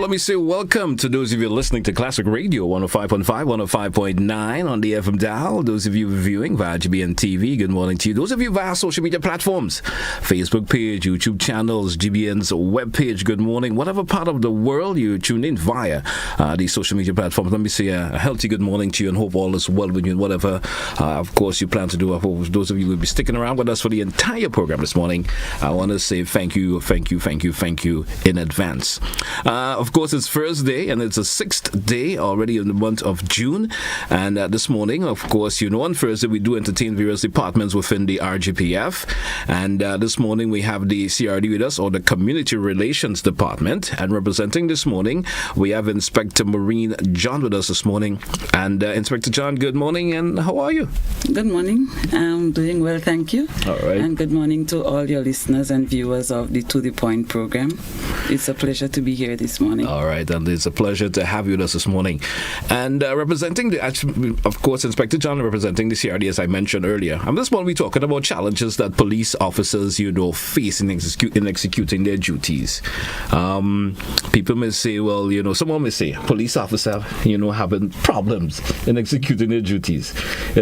Let me say welcome to those of you listening to Classic Radio 105.5, 105.9 on the FM dial. Those of you viewing via GBN TV, good morning to you. Those of you via social media platforms, Facebook page, YouTube channels, GBN's webpage, good morning. Whatever part of the world you tune in via the social media platforms, let me say a healthy good morning to you and hope all is well with you and whatever, of course, you plan to do. I hope those of you will be sticking around with us for the entire program this morning. I want to say thank you in advance. Of course, it's Thursday and it's the 6th day already in the month of June. And this morning, of course, on Thursday we do entertain various departments within the RGPF. And this morning we have the CRD with us, or the Community Relations Department. And representing this morning, we have Inspector Mauraen John with us this morning. And Inspector John, good morning, and how are you? Good morning. I'm doing well, thank you. All right. And good morning to all your listeners and viewers of the To The Point program. It's a pleasure to be here this morning. All right, and it's a pleasure to have you with us this morning. And representing of course, Inspector John representing the CRD, as I mentioned earlier. And this morning we're talking about challenges that police officers, face in executing their duties. People may say, well, someone may say, police officer, having problems in executing their duties.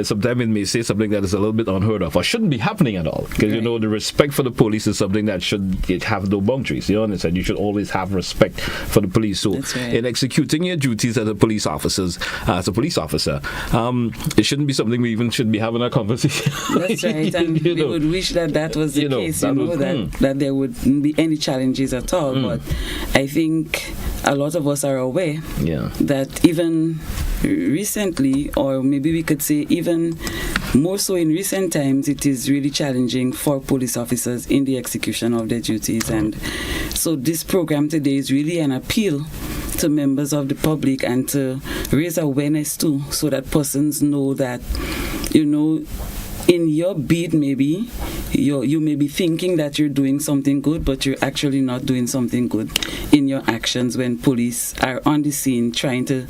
Sometimes it may say something that is a little bit unheard of or shouldn't be happening at all. Because, the respect for the police is something that should have no boundaries. You understand? You should always have respect for the police. So, in executing your duties as a police officer, it shouldn't be something we even should be having a conversation. That's right. And we would wish that was the case, that there wouldn't be any challenges at all. But I think a lot of us are aware that even recently, or maybe we could say even more so in recent times, it is really challenging for police officers in the execution of their duties. And so this program today is really an appeal to members of the public and to raise awareness too, so that persons know that, in your beat, maybe you may be thinking that you're doing something good, but you're actually not doing something good in your actions when police are on the scene trying to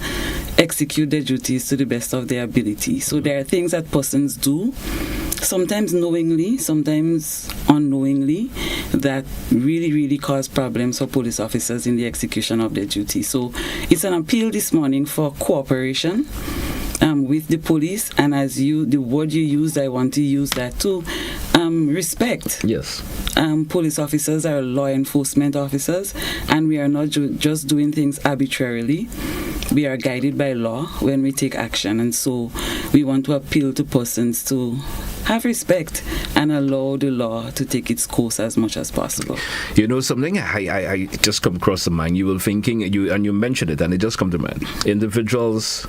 execute their duties to the best of their ability. So there are things that persons do, sometimes knowingly, sometimes unknowingly, that really, really cause problems for police officers in the execution of their duty. So it's an appeal this morning for cooperation with the police, and the word you used, I want to use that too. Respect. Yes. Police officers are law enforcement officers, and we are not just doing things arbitrarily. We are guided by law when we take action, and so we want to appeal to persons to have respect and allow the law to take its course as much as possible. Something I just come across the mind. You were thinking, you mentioned it, and it just come to mind. Individuals,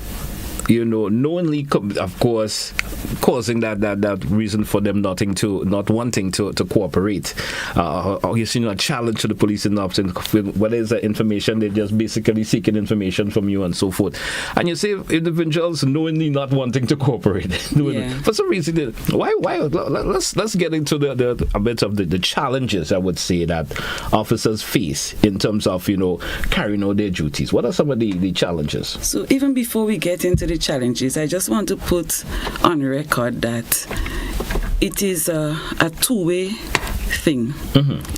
knowingly, of course, causing that reason for them not wanting to cooperate. Or a challenge to the police in option, whether it's information, they're just basically seeking information from you and so forth. And you say individuals knowingly not wanting to cooperate. For some reason, why? Let's get into a bit of the challenges, I would say, that officers face in terms of carrying out their duties. What are some of the challenges? So even before we get into the challenges, I just want to put on record that it is a two-way thing.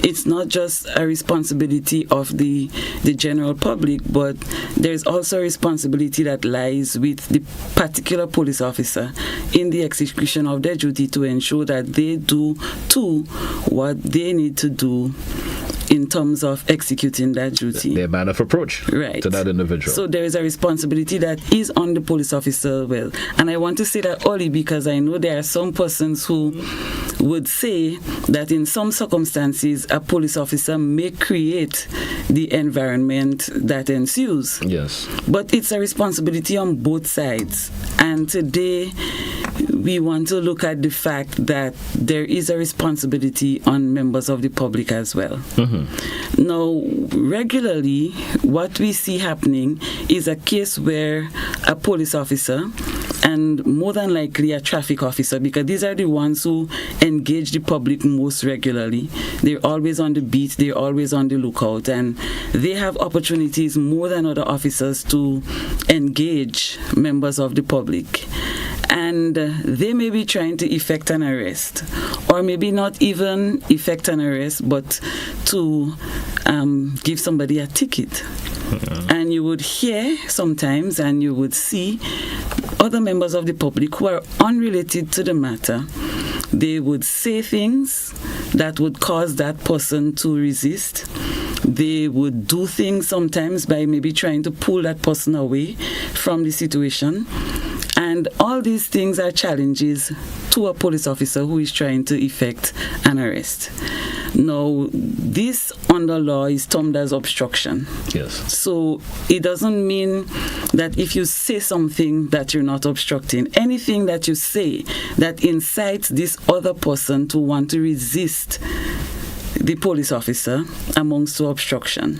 It's not just a responsibility of the general public, but there's also a responsibility that lies with the particular police officer in the execution of their duty to ensure that they do what they need to do in terms of executing that duty. Their manner of approach to that individual. So there is a responsibility that is on the police officer. And I want to say that only because I know there are some persons who would say that in some circumstances a police officer may create the environment that ensues. Yes. But it's a responsibility on both sides. And today we want to look at the fact that there is a responsibility on members of the public as well. Now, regularly, what we see happening is a case where a police officer, and more than likely a traffic officer, because these are the ones who engage the public most regularly. They're always on the beat, they're always on the lookout, and they have opportunities more than other officers to engage members of the public. And they may be trying to effect an arrest, or maybe not even effect an arrest, but to give somebody a ticket. And you would hear sometimes, and you would see other members of the public who are unrelated to the matter. They would say things that would cause that person to resist. They would do things sometimes by maybe trying to pull that person away from the situation. And all these things are challenges to a police officer who is trying to effect an arrest. Now, this under law is termed as obstruction. Yes. So it doesn't mean that if you say something that you're not obstructing. Anything that you say that incites this other person to want to resist the police officer amounts to obstruction.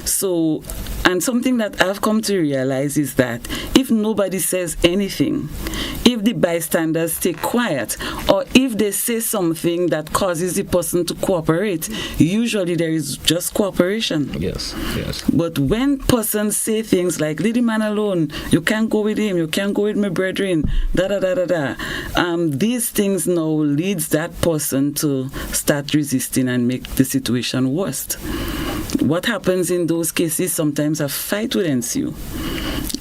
So, and something that I've come to realize is that if nobody says anything, if the bystanders stay quiet, or if they say something that causes the person to cooperate, usually there is just cooperation. Yes. But when persons say things like, leave the man alone, you can't go with him, you can't go with my brethren, these things now leads that person to start resisting and make the situation worse. What happens in those cases, sometimes a fight will ensue.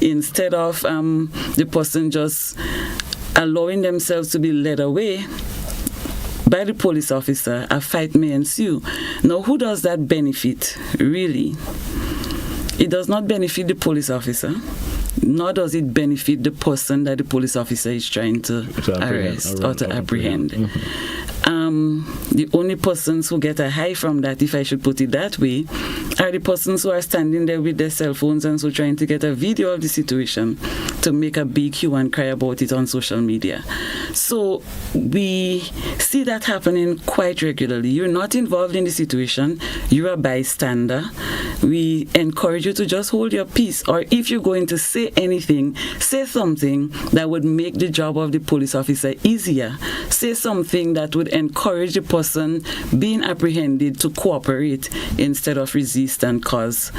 Instead of the person just allowing themselves to be led away by the police officer, a fight may ensue. Now, who does that benefit, really? It does not benefit the police officer, nor does it benefit the person that the police officer is trying to arrest or to apprehend. Mm-hmm. The only persons who get a high from that, if I should put it that way, are the persons who are standing there with their cell phones and so trying to get a video of the situation to make a big hue and cry about it on social media. So we see that happening quite regularly. You're not involved in the situation, you're a bystander. We encourage you to just hold your peace, or if you're going to say anything, say something that would make the job of the police officer easier. Say something that would encourage the person being apprehended to cooperate instead of resist and cause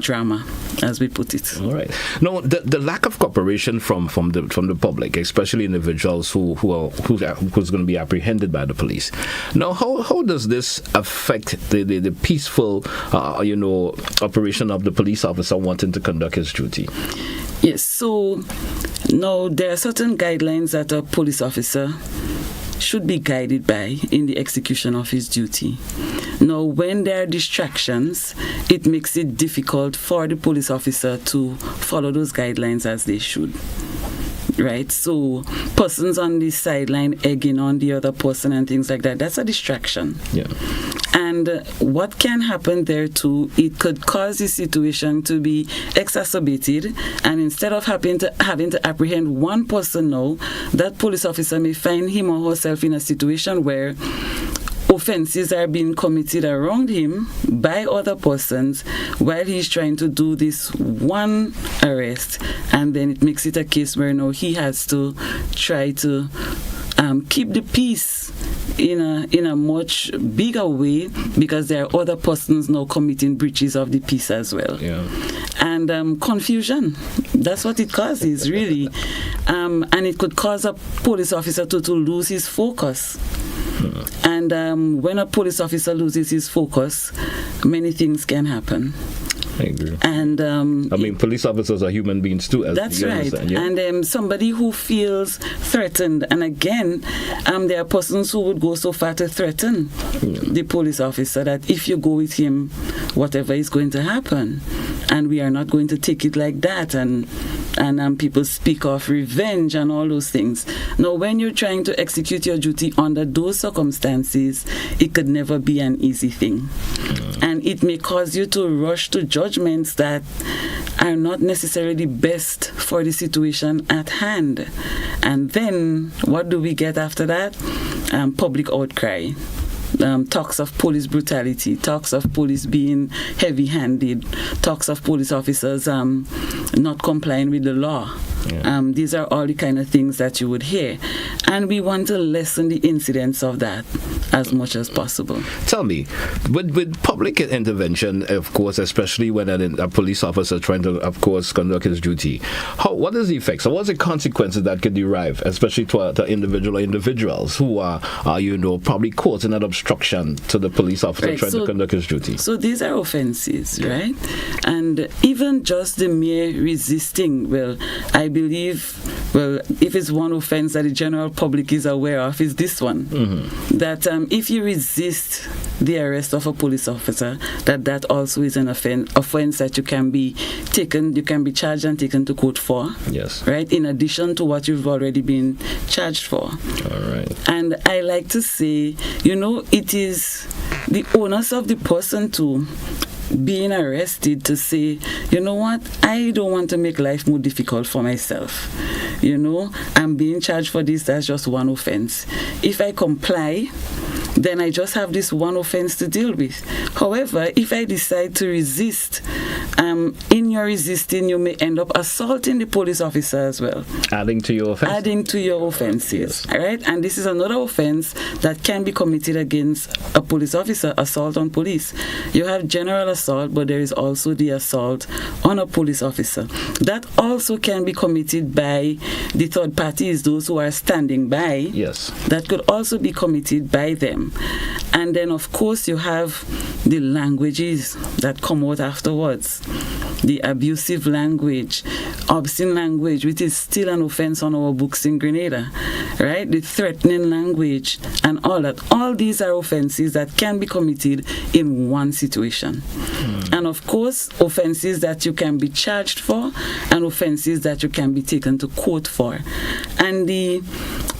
drama, as we put it. All right. Now, the lack of cooperation from the public, especially individuals who's going to be apprehended by the police. Now, how does this affect the peaceful, operation of the police officer wanting to conduct his duty? Yes. So now there are certain guidelines that a police officer should be guided by in the execution of his duty. Now, when there are distractions, it makes it difficult for the police officer to follow those guidelines as they should. Right? So persons on the sideline egging on the other person and things like that, that's a distraction. Yeah. And what can happen there too, it could cause the situation to be exacerbated, and instead of having to apprehend one person now, that police officer may find him or herself in a situation where offenses are being committed around him by other persons while he's trying to do this one arrest, and then it makes it a case where now he has to try to keep the peace in a much bigger way, because there are other persons now committing breaches of the peace as well. Yeah. And confusion, that's what it causes, really. And it could cause a police officer to lose his focus. And when a police officer loses his focus, many things can happen. I agree. And police officers are human beings too. That's right. Yeah? And somebody who feels threatened, and again, there are persons who would go so far to threaten the police officer that if you go with him, whatever is going to happen, and we are not going to take it like that. And people speak of revenge and all those things. Now, when you're trying to execute your duty under those circumstances, it could never be an easy thing. And it may cause you to rush to judgments that are not necessarily best for the situation at hand. And then, what do we get after that? Public outcry. Talks of police brutality, talks of police being heavy-handed, talks of police officers not complying with the law. Yeah. These are all the kind of things that you would hear. And we want to lessen the incidence of that as much as possible. Tell me, with public intervention, of course, especially when a police officer is trying to, of course, conduct his duty, what is the effects? So what's the consequences that could derive, especially to individuals who are probably causing an obstruction to the police officer trying to conduct his duty? So these are offenses, right? And even just the mere resisting, I believe, if it's one offense that the general public is aware of, is this one. Mm-hmm. That if you resist the arrest of a police officer, that also is an offense that you can be charged and taken to court for. Yes. Right? In addition to what you've already been charged for. All right. And I like to say, it is the onus of the person to being arrested to say, you know what, I don't want to make life more difficult for myself. I'm being charged for this, that's just one offense. If I comply, then I just have this one offense to deal with. However, if I decide to resist, in your resisting, you may end up assaulting the police officer as well. Adding to your offense? Adding to your offenses, all right? And this is another offense that can be committed against a police officer, assault on police. You have general assault, but there is also the assault on a police officer. That also can be committed by the third parties, those who are standing by. Yes. That could also be committed by them. And then, of course, you have the languages that come out afterwards. The abusive language, obscene language, which is still an offense on our books in Grenada, right? The threatening language and all that. All these are offenses that can be committed in one situation. And of course, offenses that you can be charged for and offenses that you can be taken to court for. And the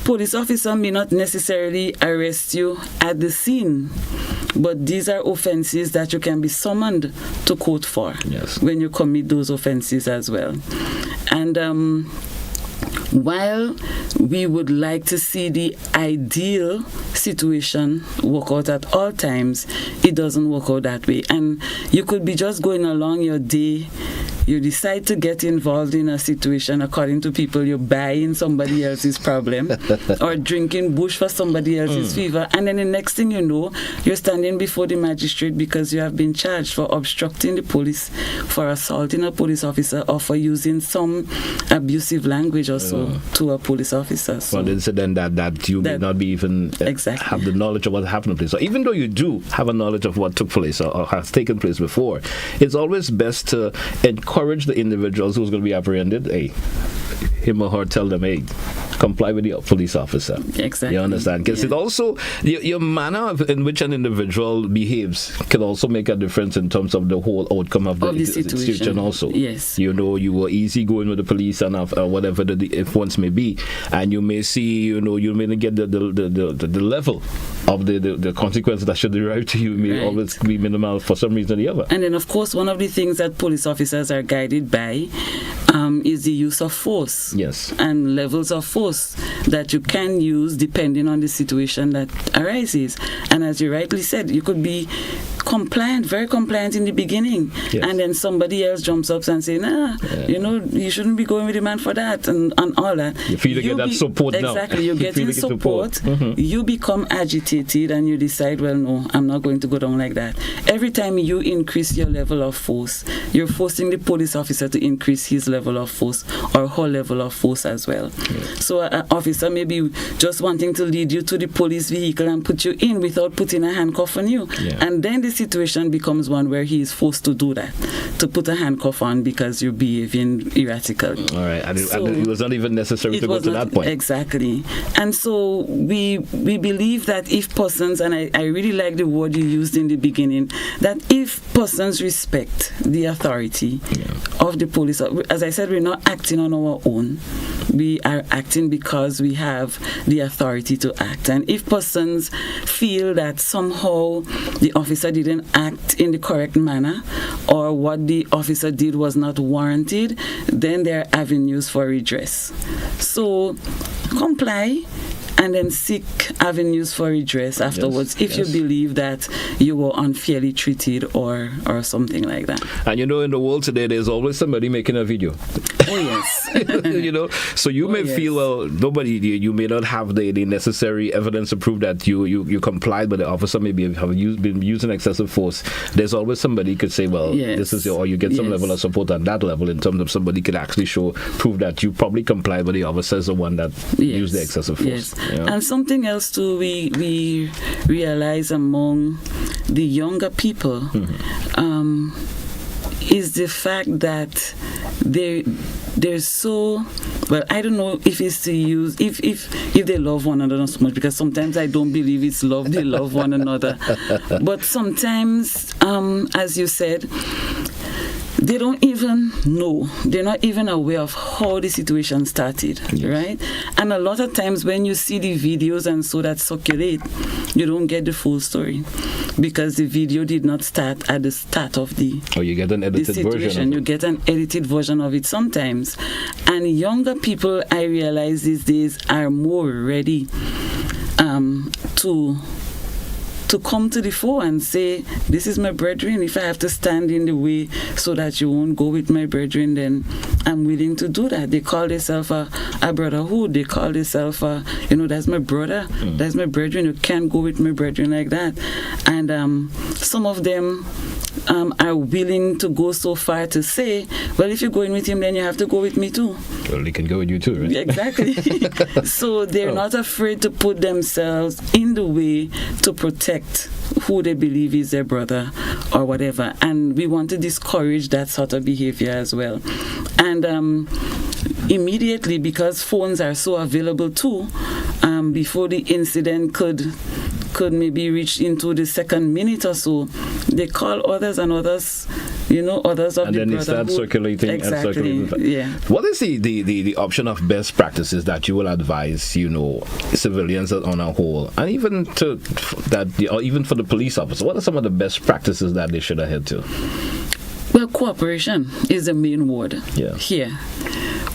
police officer may not necessarily arrest you at the scene, but these are offenses that you can be summoned to court for when you commit those offenses as well. And while we would like to see the ideal situation work out at all times, it doesn't work out that way. And you could be just going along your day, you decide to get involved in a situation according to people, you're buying somebody else's problem or drinking bush for somebody else's fever, and then the next thing you know, you're standing before the magistrate because you have been charged for obstructing the police, for assaulting a police officer, or for using some abusive language also to a police officer. So, well, incident that you may not be even have the knowledge of what happened to police. So even though you do have a knowledge of what took place or has taken place before, it's always best to encourage the individuals who's going to be apprehended, him or her, tell them, comply with the police officer. Exactly. You understand? Because it also, your manner in which an individual behaves can also make a difference in terms of the whole outcome of the situation also. Yes. You were easy going with the police and whatever the influence may be, and you may see, you may get the level of the consequences that should derive to you may always be minimal for some reason or the other. And then, of course, one of the things that police officers are guided by is the use of force. Yes. And levels of force that you can use depending on the situation that arises. And as you rightly said, you could be compliant, very compliant in the beginning, and then somebody else jumps up and says, you shouldn't be going with the man for that, and all that. You feel to get that support now. Exactly, you're getting support. Mm-hmm. You become agitated and you decide, well, no, I'm not going to go down like that. Every time you increase your level of force, you're forcing the police officer to increase his level of force or her level of force as well. So an officer may be just wanting to lead you to the police vehicle and put you in without putting a handcuff on you. And then the situation becomes one where he is forced to do that, to put a handcuff on because you're behaving erratically. All right, and it was not even necessary to go to that point. Exactly. And so we believe that if persons, and I really like the word you used in the beginning, that if persons respect the authority of the police, as I said, we're not acting on our own. We are acting because we have the authority to act. And if persons feel that somehow the officer didn't act in the correct manner or what the officer did was not warranted, then there are avenues for redress. So comply and then seek avenues for redress afterwards if you believe that you were unfairly treated or something like that. And in the world today, there's always somebody making a video. Oh, yes. So you may feel, well, you may not have the necessary evidence to prove that you complied, but the officer may have been using excessive force. There's always somebody could say, well, this is or you get some level of support on that level in terms of somebody could actually prove that you probably complied, but the officer is the one that used the excessive force. And something else too, we realize among the younger people is the fact that they're so, well, I don't know if it's to use, if they love one another so much, because sometimes I don't believe it's love, they love one another. But sometimes, as you said, they don't even know. They're not even aware of how the situation started, right? And a lot of times when you see the videos and so that circulate, you don't get the full story because the video did not start at the start of the you get an edited version of it. You get an edited version of it sometimes. And younger people, I realize these days, are more ready to come to the fore and say, this is my brethren. If I have to stand in the way so that you won't go with my brethren, then I'm willing to do that. They call themselves a brotherhood. They call themselves, that's my brother. That's my brethren. You can't go with my brethren like that. And some of them are willing to go so far to say, well, if you're going with him, then you have to go with me too. Well, he can go with you too, right? Exactly. So they're not afraid to put themselves in the way to protect who they believe is their brother or whatever. And we want to discourage that sort of behavior as well. And immediately, because phones are so available too, before the incident could maybe reach into the second minute or so, they call others and others, others of and the brotherhood. And then they start circulating. Exactly. And circulating. What is the option of best practices that you will advise, civilians on a whole, and even even for the police officer? What are some of the best practices that they should adhere to? Well, cooperation is the main word here.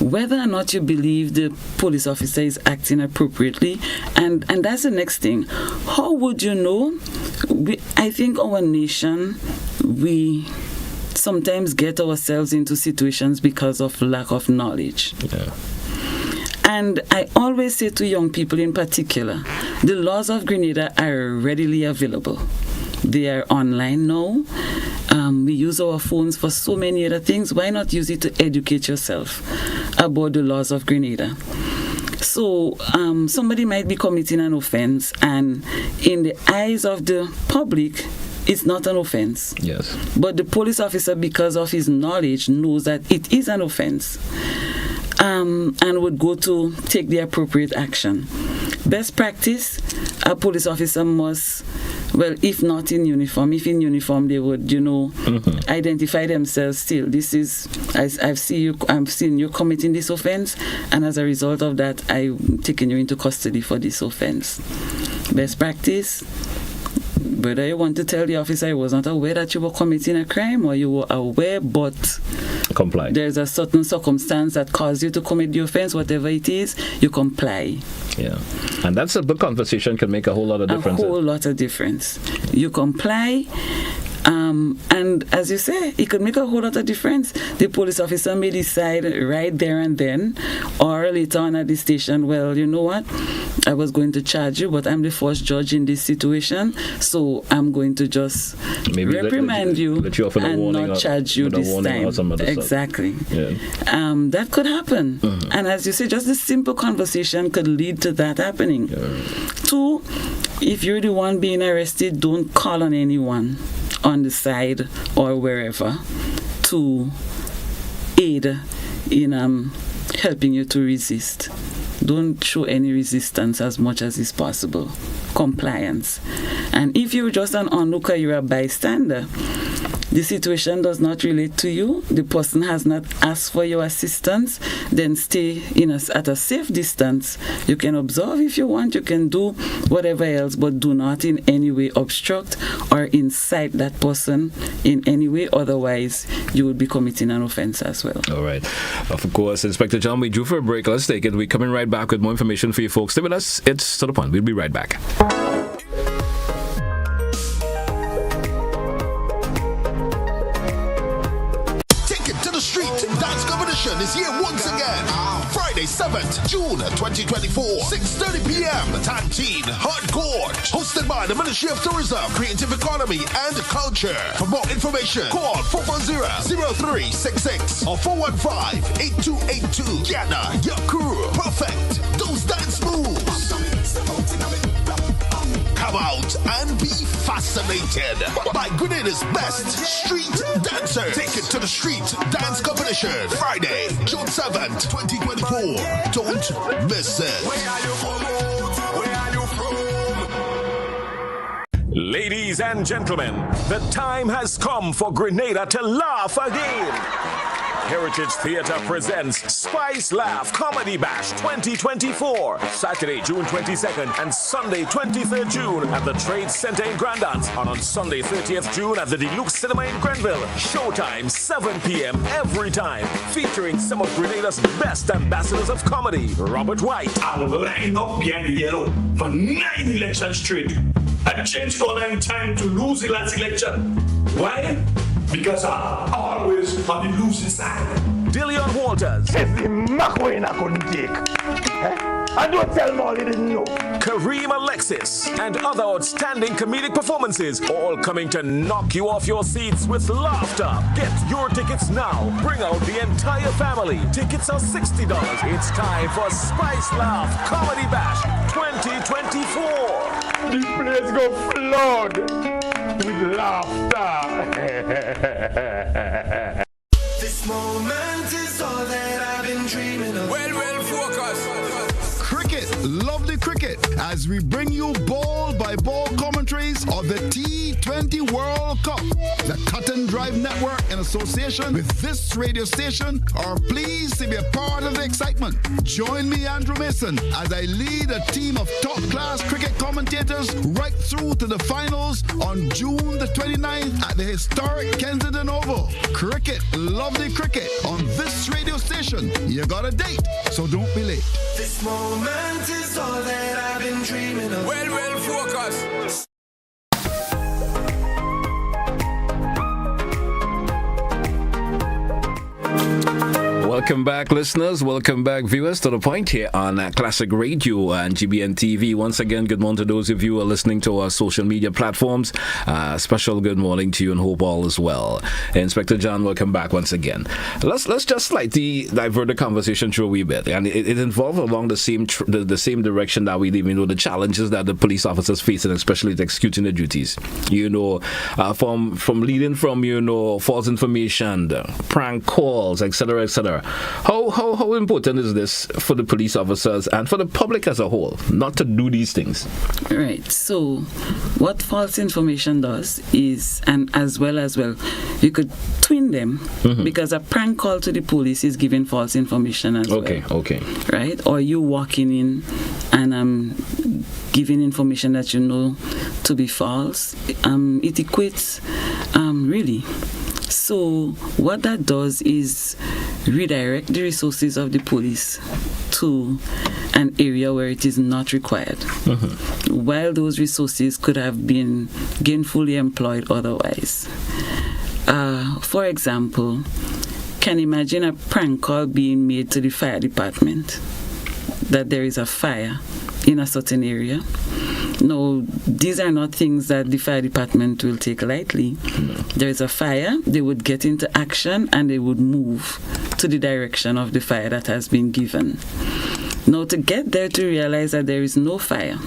Whether or not you believe the police officer is acting appropriately, and that's the next thing. How would you know? I think our nation, we sometimes get ourselves into situations because of lack of knowledge. And I always say to young people in particular, the laws of Grenada are readily available. They are online now. We use our phones for so many other things. Why not use it to educate yourself about the laws of Grenada? So somebody might be committing an offense, and in the eyes of the public, it's not an offense. Yes. But the police officer, because of his knowledge, knows that it is an offense, and would go to take the appropriate action. Best practice, a police officer must, well, if not in uniform, if in uniform, they would, identify themselves still. This is, I've seen you committing this offense, and as a result of that, I'm taking you into custody for this offense. Best practice, whether you want to tell the officer I was not aware that you were committing a crime, or you were aware, but comply. There's a certain circumstance that caused you to commit the offense, whatever it is, you comply. Yeah. And that's a good conversation can make a whole lot of difference. A whole lot of difference. You comply, and as you say, it could make a whole lot of difference. The police officer may decide right there and then, or later on at the station, well, you know what? I was going to charge you, but I'm the first judge in this situation, so I'm going to just reprimand you and not charge you this time. Exactly. Yeah. That could happen. Mm-hmm. And as you say, just a simple conversation could lead to that happening. Yeah. 2, if you're the one being arrested, don't call on anyone on the side or wherever to aid in helping you to resist. Don't show any resistance as much as is possible. Compliance. And if you're just an onlooker, you're a bystander, the situation does not relate to you, the person has not asked for your assistance, then stay at a safe distance. You can observe if you want, you can do whatever else, but do not in any way obstruct or incite that person in any way, otherwise you would be committing an offense as well. All right. Of course, Inspector John, we drew for a break. Let's take it. We're coming right back with more information for you folks. Stay with us. It's To The Point. We'll be right back. Street Dance Competition is here once again. Friday, 7th June 2024, 6:30 p.m. Tantine Hardcore. Hosted by the Ministry of Tourism, Creative Economy and Culture. For more information, call 440-0366 or 415-8282. Gather your crew. Perfect those dance moves. Come out and be fascinated by Grenada's best street dancer. Take it to the Street Dance Competition. Friday, June 7th, 2024. Don't miss it. Where are you from? Where are you from? Ladies and gentlemen, the time has come for Grenada to laugh again. Heritage Theatre presents Spice Laugh Comedy Bash 2024. Saturday, June 22nd and Sunday, 23rd June at the Trade Center in Grandance. And on Sunday, 30th June at the Deluxe Cinema in Grenville. Showtime, 7 p.m. every time. Featuring some of Grenada's best ambassadors of comedy. Robert White. I'll line up behind the yellow for 9 elections straight. I changed for 9 times to lose the last election. Why? Because I'm always on the losing side. Dillion Walters. It's the Mauraen I couldn't take. I don't tell Molly didn't know. Kareem Alexis. And other outstanding comedic performances. All coming to knock you off your seats with laughter. Get your tickets now. Bring out the entire family. Tickets are $60. It's time for Spice Laugh Comedy Bash 2024. The place go flood with laughter. This moment is all that I've been dreaming of. Well, focus. Cricket, lovely cricket, as we bring you ball-by-ball commentaries of the T20 World Cup. The Cut and Drive Network, in association with this radio station, are pleased to be a part of the excitement. Join me, Andrew Mason, as I lead a team of top-class cricket commentators right through to the finals on June the 29th at the historic Kensington Oval. Cricket, lovely cricket, on this radio station. You got a date, so don't be late. This moment is all that I've been dreaming of. Well, focus. Welcome back, listeners. Welcome back, viewers, to The Point here on Classic Radio and GBN TV. Once again, good morning to those of you who are listening to our social media platforms. Special good morning to you and hope all is well. Inspector John, welcome back once again. Let's just slightly divert the conversation through a wee bit, and it involves along the same direction that we live in, the challenges that the police officers face, and especially executing their duties. From leading from false information, prank calls, etc., etc. How important is this for the police officers and for the public as a whole not to do these things? Right. So what false information does is, and as well, you could twin them, because a prank call to the police is giving false information as well. Okay. Right? Or you walking in and giving information that you know to be false. It equates really. So what that does is redirect the resources of the police to an area where it is not required, while those resources could have been gainfully employed otherwise. For example, can imagine a prank call being made to the fire department that there is a fire in a certain area. No, these are not things that the fire department will take lightly. There is a fire, they would get into action and they would move to the direction of the fire that has been given. Now, to get there to realize that there is no fire,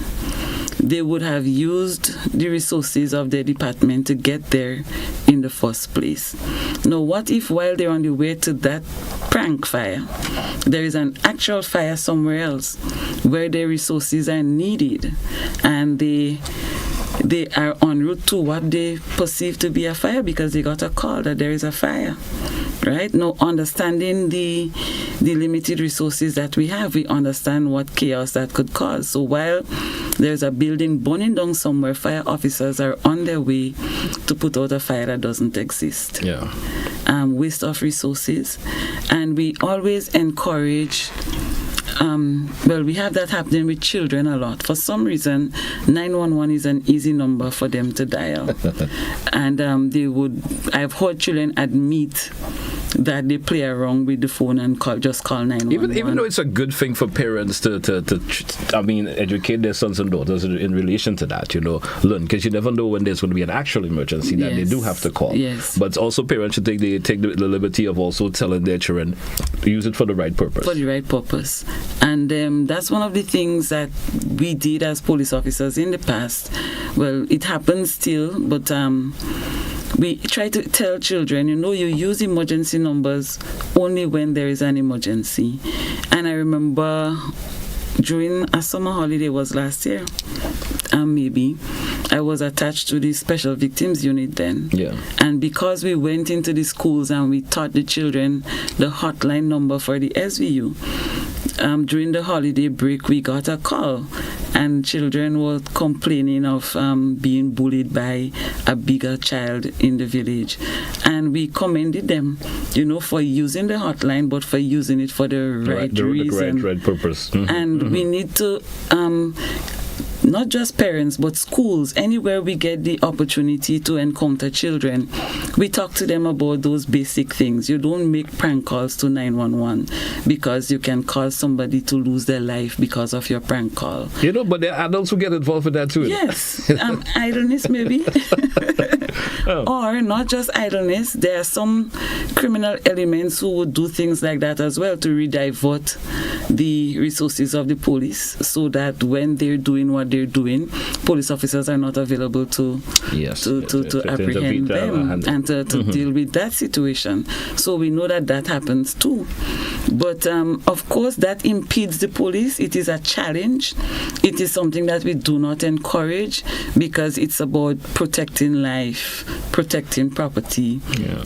they would have used the resources of their department to get there in the first place. Now, what if while they're on the way to that prank fire, there is an actual fire somewhere else where their resources are needed, and they are en route to what they perceive to be a fire because they got a call that there is a fire. Right? Now, understanding the limited resources that we have, we understand what chaos that could cause. So while there's a building burning down somewhere, fire officers are on their way to put out a fire that doesn't exist. Yeah. Waste of resources. And we always encourage, we have that happening with children a lot. For some reason, 911 is an easy number for them to dial. And I've heard children admit that they play around with the phone and just call 911. Even though it's a good thing for parents to educate their sons and daughters in relation to that, learn, because you never know when there's going to be an actual emergency that they do have to call. Yes. But also parents should take the liberty of also telling their children to use it for the right purpose. For the right purpose. And that's one of the things that we did as police officers in the past. Well, it happens still, but we try to tell children, you use emergency numbers only when there is an emergency. And I remember during a summer holiday, was last year, maybe, I was attached to the Special Victims Unit then. Yeah. And because we went into the schools and we taught the children the hotline number for the SVU, during the holiday break, we got a call, and children were complaining of being bullied by a bigger child in the village. And we commended them, for using the hotline, but for using it for the right reason. The right purpose. Mm-hmm. And we need to... not just parents, but schools, anywhere we get the opportunity to encounter children, we talk to them about those basic things. You don't make prank calls to 911 because you can cause somebody to lose their life because of your prank call. But there are adults who get involved with that too. Yes. Idleness maybe. Or not just idleness. There are some criminal elements who would do things like that as well to redivert the resources of the police so that when they're doing what they're doing, police officers are not available to apprehend them and to deal with that situation. So we know that happens too. But of course, that impedes the police. It is a challenge. It is something that we do not encourage because it's about protecting life, protecting property. Yeah.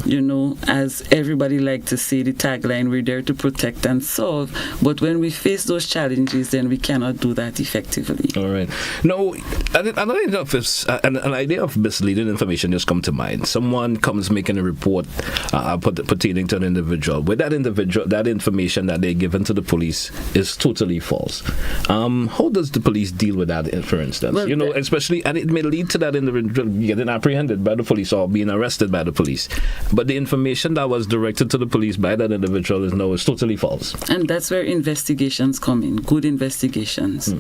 As everybody likes to say, the tagline, we're there to protect and serve. But when we face those challenges, then we cannot do that effectively. All right. No, an idea of misleading information just come to mind. Someone comes making a report pertaining to an individual. With that information that they're given to the police is totally false. How does the police deal with that, for instance? Well, especially, and it may lead to that individual getting apprehended by the police or being arrested by the police. But the information that was directed to the police by that individual is totally false. And that's where investigations come in, good investigations.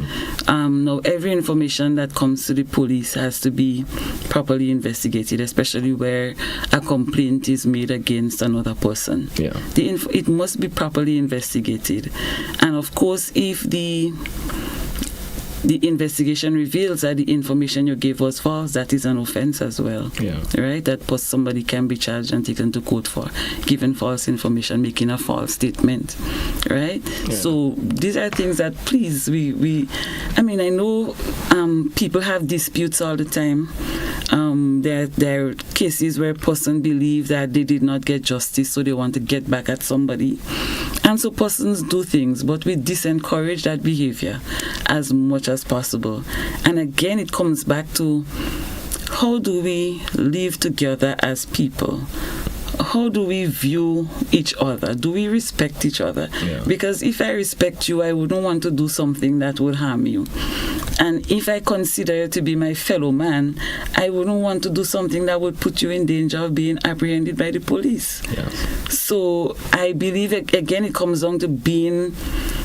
Now, every information that comes to the police has to be properly investigated, especially where a complaint is made against another person. Yeah. It must be properly investigated. And of course, if the investigation reveals that the information you gave was false, that is an offense as well. Yeah. Right? That somebody can be charged and taken to court for giving false information, making a false statement. Right? Yeah. So these are things that, please, I know people have disputes all the time. There are cases where a person believes that they did not get justice, so they want to get back at somebody. And so persons do things, but we disencourage that behavior as much as possible. And again, it comes back to how do we live together as people? How do we view each other? Do we respect each other? Yeah. Because if I respect you, I wouldn't want to do something that would harm you. And if I consider you to be my fellow man, I wouldn't want to do something that would put you in danger of being apprehended by the police. Yeah. So I believe, again, it comes down to being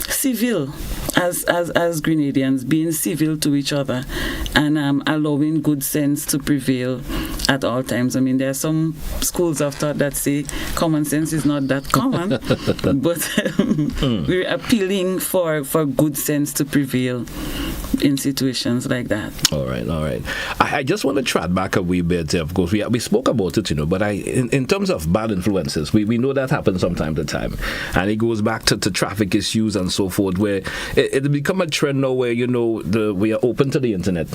civil as Grenadians, being civil to each other and allowing good sense to prevail at all times. There are some schools of thought that say common sense is not that common, but we're appealing for good sense to prevail in situations like that. All right. I just want to track back a wee bit. Of course, we spoke about it, but in terms of bad influences, we know that happens from time to time, and it goes back to traffic issues and so forth, where it become a trend now where we are open to the internet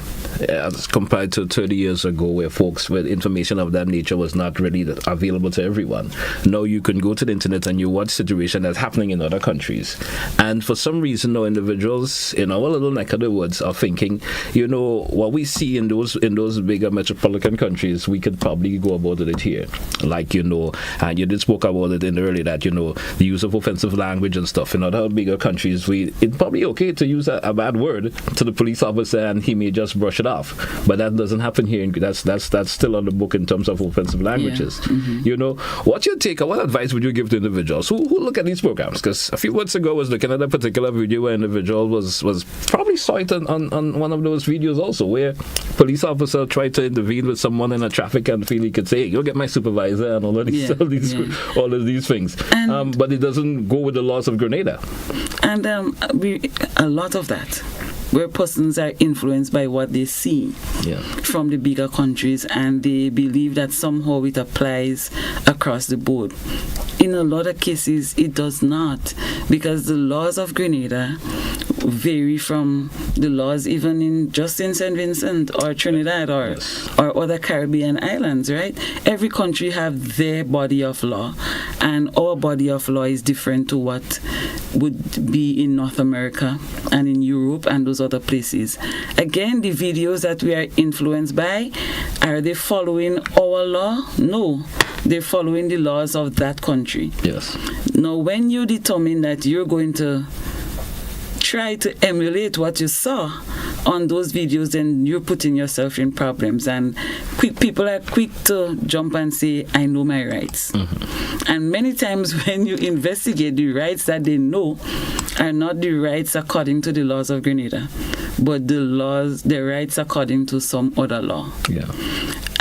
as compared to 30 years ago, where folks with information of that nature was not really available to everyone. Now you can go to the internet and you watch situation that's happening in other countries, and for some reason now individuals in our little neck of the woods are thinking, what we see in those those bigger metropolitan countries, we could probably go about it here. Like, you know, and you did spoke about it in earlier that, you know, the use of offensive language and stuff. In other bigger countries, it's probably okay to use a bad word to the police officer and he may just brush it off. But that doesn't happen here. That's still on the book in terms of offensive languages. Yeah. Mm-hmm. You know, what's your take? What advice would you give to individuals who look at these programs? Because a few months ago I was looking at a particular video where an individual was probably saw it on one of those videos also, where police officer tried to intervene with someone in a traffic and feel he could say, hey, you'll get my supervisor and all of these things. But it doesn't go with the laws of Grenada. And a lot of that, where persons are influenced by what they see from the bigger countries, and they believe that somehow it applies across the board. In a lot of cases, it does not, because the laws of Grenada vary from the laws even in St. Vincent or Trinidad or other Caribbean islands, right? Every country have their body of law, and our body of law is different to what would be in North America and in Europe and those other places. Again, the videos that we are influenced by, are they following our law? No. They're following the laws of that country. Yes. Now, when you determine that you're going to try to emulate what you saw on those videos, then you're putting yourself in problems. And people are quick to jump and say, I know my rights. Mm-hmm. And many times when you investigate, the rights that they know are not the rights according to the laws of Grenada, but the rights according to some other law. Yeah.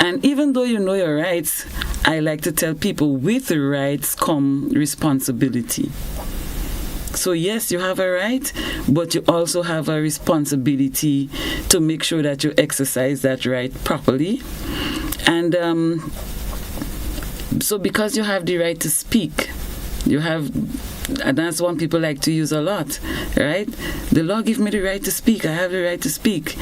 And even though you know your rights, I like to tell people, with the rights come responsibility. So yes, you have a right, but you also have a responsibility to make sure that you exercise that right properly. And so because you have the right to speak, and that's one people like to use a lot, right? The law gives me the right to speak. I have the right to speak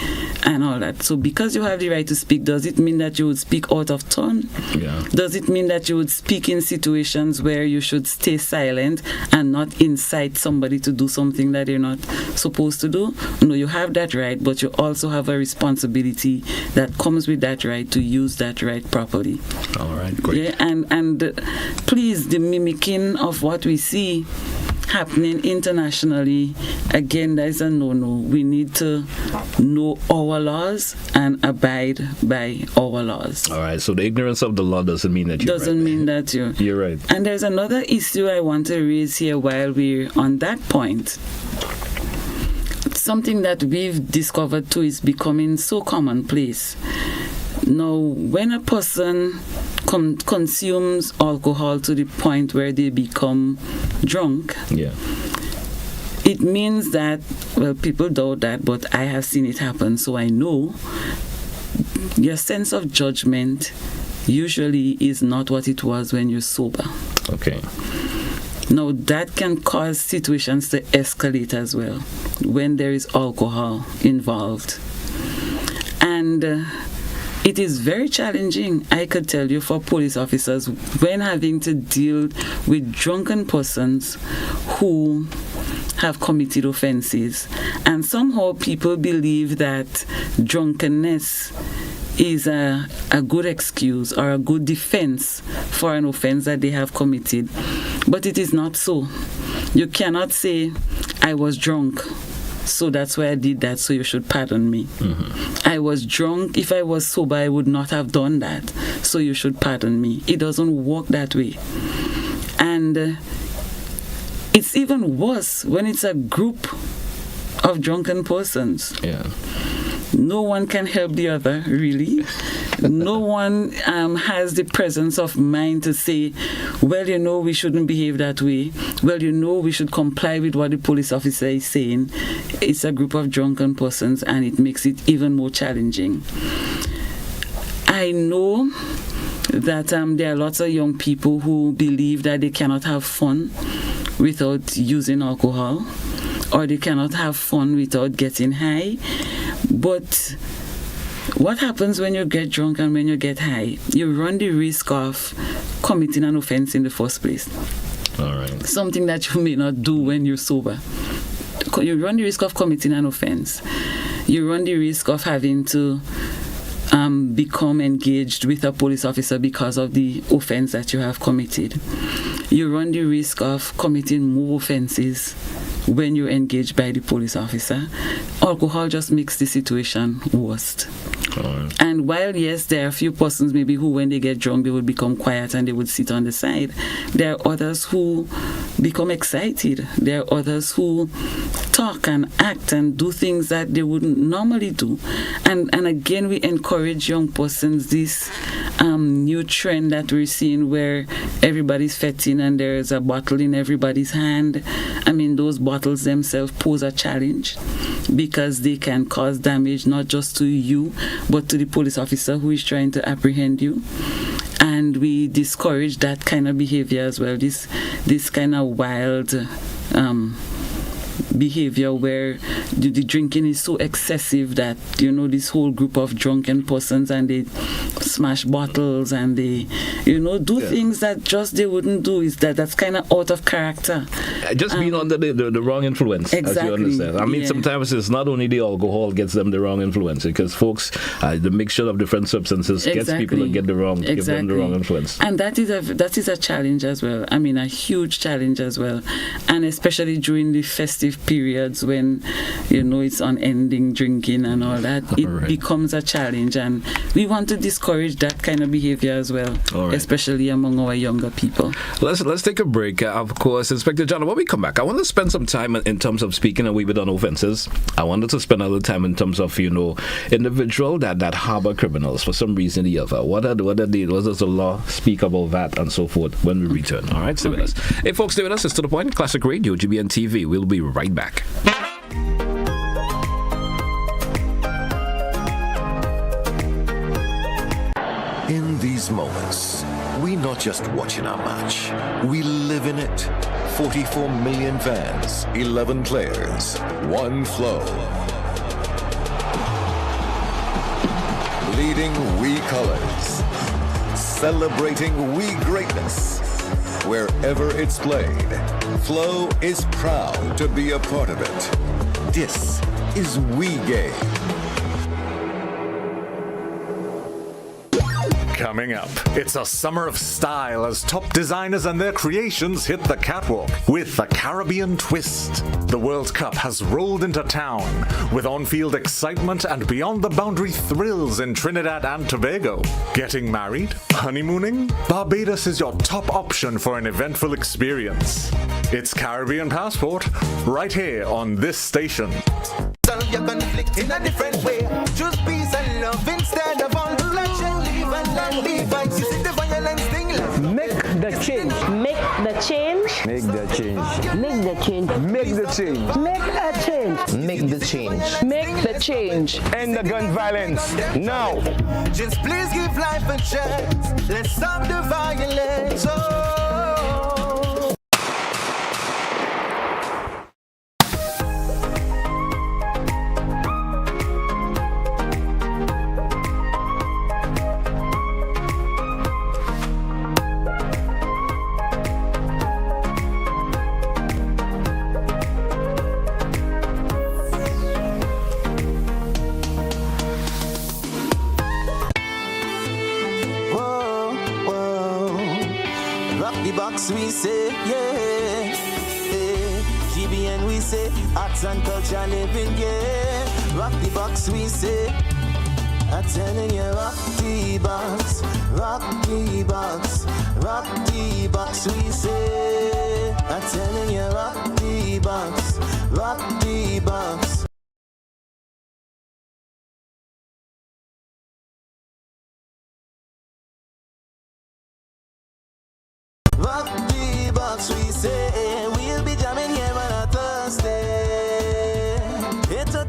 and all that. So because you have the right to speak, does it mean that you would speak out of turn? Yeah. Does it mean that you would speak in situations where you should stay silent and not incite somebody to do something that they're not supposed to do? No, you have that right, but you also have a responsibility that comes with that right to use that right properly. All right, great. Yeah, and please, the mimicking of what we see happening internationally, again, that is a no-no. We need to know our laws and abide by our laws. All right, so the ignorance of the law doesn't mean that you're right. Doesn't mean that you're right. And there's another issue I want to raise here while we're on that point. Something that we've discovered too is becoming so commonplace. Now, when a person consumes alcohol to the point where they become drunk, it means that, well, people doubt that, but I have seen it happen, so I know your sense of judgment usually is not what it was when you're sober. Okay. Now, that can cause situations to escalate as well when there is alcohol involved. And it is very challenging, I could tell you, for police officers when having to deal with drunken persons who have committed offenses. And somehow people believe that drunkenness is a good excuse or a good defense for an offense that they have committed. But it is not so. You cannot say, I was drunk, so that's why I did that, so you should pardon me. Mm-hmm. I was drunk. If I was sober, I would not have done that, so you should pardon me. It doesn't work that way. And it's even worse when it's a group of drunken persons. Yeah. No one can help the other, really. No one has the presence of mind to say, well, you know, we shouldn't behave that way. Well, you know, we should comply with what the police officer is saying. It's a group of drunken persons, and it makes it even more challenging. I know that there are lots of young people who believe that they cannot have fun without using alcohol, or they cannot have fun without getting high. But what happens when you get drunk and when you get high? You run the risk of committing an offense in the first place. All right. Something that you may not do when you're sober. You run the risk of committing an offense. You run the risk of having to become engaged with a police officer because of the offense that you have committed. You run the risk of committing more offenses when you're engaged by the police officer. Alcohol just makes the situation worse. And while, yes, there are a few persons maybe who, when they get drunk, they would become quiet and they would sit on the side, there are others who become excited. There are others who talk and act and do things that they wouldn't normally do. And again, we encourage young persons, this new trend that we're seeing where everybody's fetting and there's a bottle in everybody's hand. I mean, those bottles themselves pose a challenge because they can cause damage not just to you, but to the police officer who is trying to apprehend you. And we discourage that kind of behavior as well, this kind of wild behavior where the drinking is so excessive that, you know, this whole group of drunken persons and they smash bottles and they, you know, do things that just they wouldn't do. Is that's kind of out of character. Just being under the wrong influence, exactly, as you understand. I mean, sometimes it's not only the alcohol gets them the wrong influence, because folks, the mixture of different substances gets people to get give them the wrong influence. And that is a challenge as well. I mean, a huge challenge as well. And especially during the festive periods when, you know, it's unending drinking and all that, it becomes a challenge. And we want to discourage that kind of behavior as well, especially among our younger people. Let's take a break. Of course, Inspector John, when we come back, I want to spend some time in terms of speaking a wee bit on offences. I wanted to spend a little time in terms of, you know, individual that harbor criminals for some reason or the other. What does the law speak about that and so forth when we return? All right, stay with us. Hey, folks, stay with us. It's To The Point, Classic Radio, GBN TV. We'll be right back. In these moments, we not just watching our match, we live in it. 44 million fans, 11 players, one flow. Leading we colors, celebrating we greatness. Wherever it's played, Flow is proud to be a part of it. This is We Game. Coming up, it's a summer of style as top designers and their creations hit the catwalk with a Caribbean twist. The World Cup has rolled into town with on-field excitement and beyond-the-boundary thrills in Trinidad and Tobago. Getting married? Honeymooning? Barbados is your top option for an eventful experience. It's Caribbean Passport, right here on this station. Solve your conflict in a different way. Choose peace and love instead of all bloodshed. Leave and land be fights. You see the violence thing. Make the change. Make the change. Make the change. Make the change. Make the change. Make a change. Make the change. Make the change. End the gun violence now. Just please give life a chance. Let's stop the violence. Oh. We say, yeah, GBN we say, arts and culture living, yeah. Rock the box we say, I'm telling you, rock the box, rock the box, rock the box we say, I'm telling you, rock the box, rock the box. Rock the box, we say, we'll be jamming here on a Thursday. It's a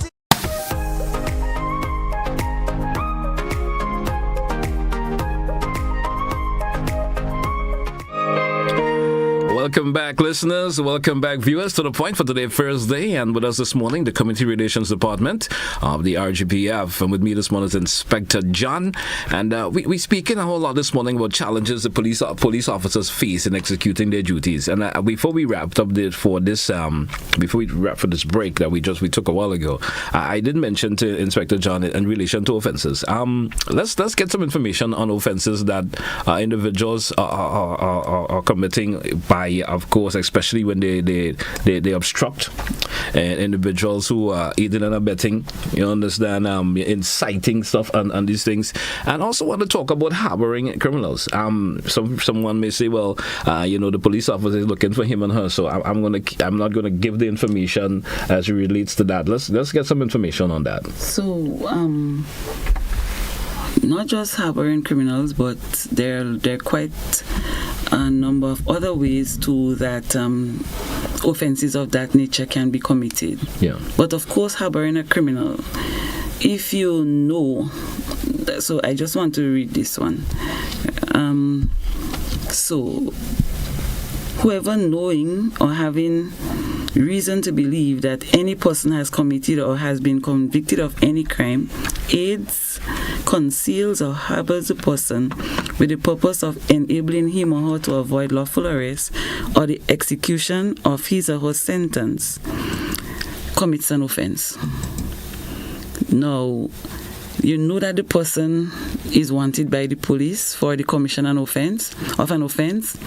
Welcome back, listeners. Welcome back, viewers, to The Point for today, Thursday. And with us this morning, the Community Relations Department of the RGPF. And with me this morning is Inspector John. And we speaking a whole lot this morning about challenges the police officers face in executing their duties. And before we wrapped up for this break that we took a while ago, I did mention to Inspector John in relation to offences. Let's get some information on offences that individuals are committing by, of course, especially when they obstruct individuals who are aiding and abetting, you understand, inciting stuff and these things. And also want to talk about harboring criminals. Someone may say, well, the police officer is looking for him and her, so I'm not gonna give the information as it relates to that. Let's get some information on that. So not just harboring criminals, but there are quite a number of other ways too that offences of that nature can be committed. Yeah. But of course, harboring a criminal, if you know, so I just want to read this one. So whoever knowing or having reason to believe that any person has committed or has been convicted of any crime aids, conceals, or harbors a person with the purpose of enabling him or her to avoid lawful arrest or the execution of his or her sentence commits an offense. Now, you know that the person is wanted by the police for the commission of an offense,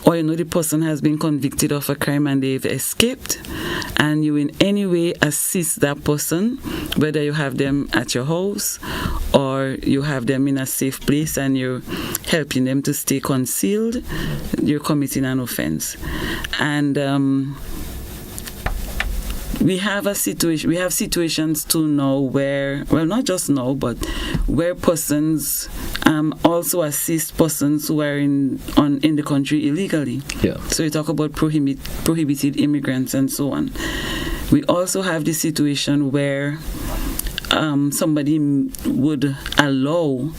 or you know the person has been convicted of a crime and they've escaped, and you in any way assist that person, whether you have them at your house or you have them in a safe place and you're helping them to stay concealed, you're committing an offense. And we have situations too now where, well, not just now, but where persons also assist persons who are in the country illegally. Yeah. So you talk about prohibited immigrants and so on. We also have the situation where somebody would allow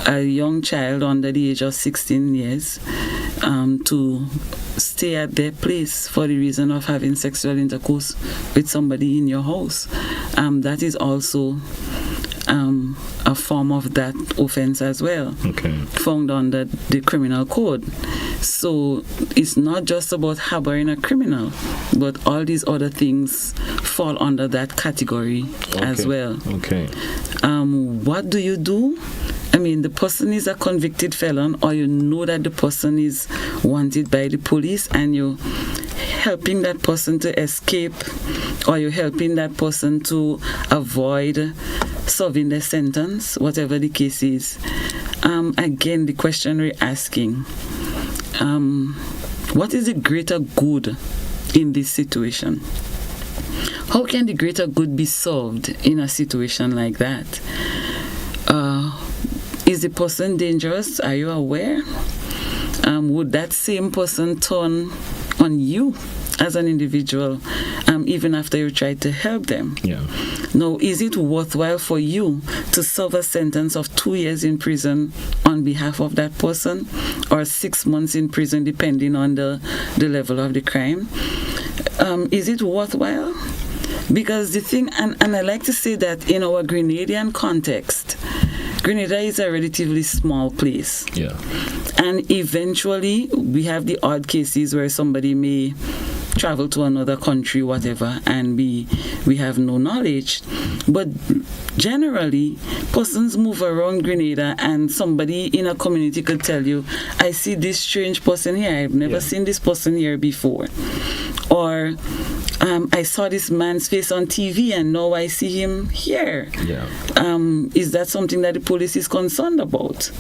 a young child under the age of 16 years to stay at their place for the reason of having sexual intercourse with somebody in your house. That is also a form of that offense as well, found under the criminal code. So it's not just about harboring a criminal, but all these other things fall under that category as well. What do you do? I mean, the person is a convicted felon, or you know that the person is wanted by the police and you're helping that person to escape, or you're helping that person to avoid serving their sentence, whatever the case is. Again, the question we're asking, what is the greater good in this situation? How can the greater good be solved in a situation like that? Is the person dangerous? Are you aware? Would that same person turn on you as an individual, even after you try to help them? Yeah. Now, is it worthwhile for you to serve a sentence of 2 years in prison on behalf of that person, or 6 months in prison, depending on the level of the crime? Is it worthwhile? Because the thing, and I like to say that in our Grenadian context, Grenada is a relatively small place. Yeah. And eventually, we have the odd cases where somebody may travel to another country, whatever, and we have no knowledge. But generally, persons move around Grenada and somebody in a community could tell you, I see this strange person here, I've never seen this person here before. Or I saw this man's face on TV and now I see him here. Yeah. Is that something that the police is concerned about?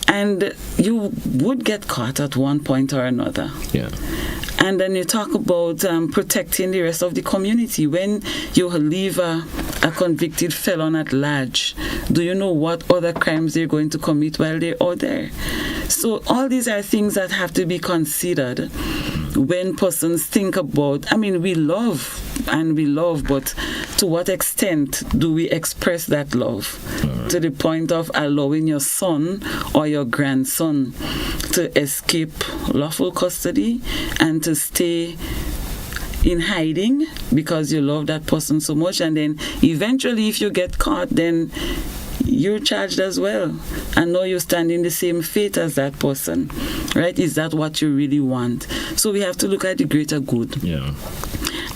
And you would get caught at one point or another. Yeah. And then you talk about protecting the rest of the community. When you leave a convicted felon at large, do you know what other crimes they're going to commit while they're out there? So all these are things that have to be considered when persons think about, I mean, we love, but to what extent do we express that love to the point of allowing your son or your grandson to escape lawful custody and to stay in hiding because you love that person so much, and then eventually if you get caught, then you're charged as well, and now you stand in the same fate as that person, right? Is that what you really want? So we have to look at the greater good. Yeah.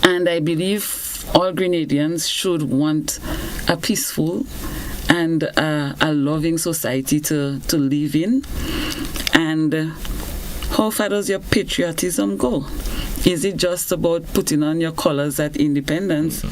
And I believe all Grenadians should want a peaceful and a loving society to live in. And how far does your patriotism go? Is it just about putting on your colors at independence?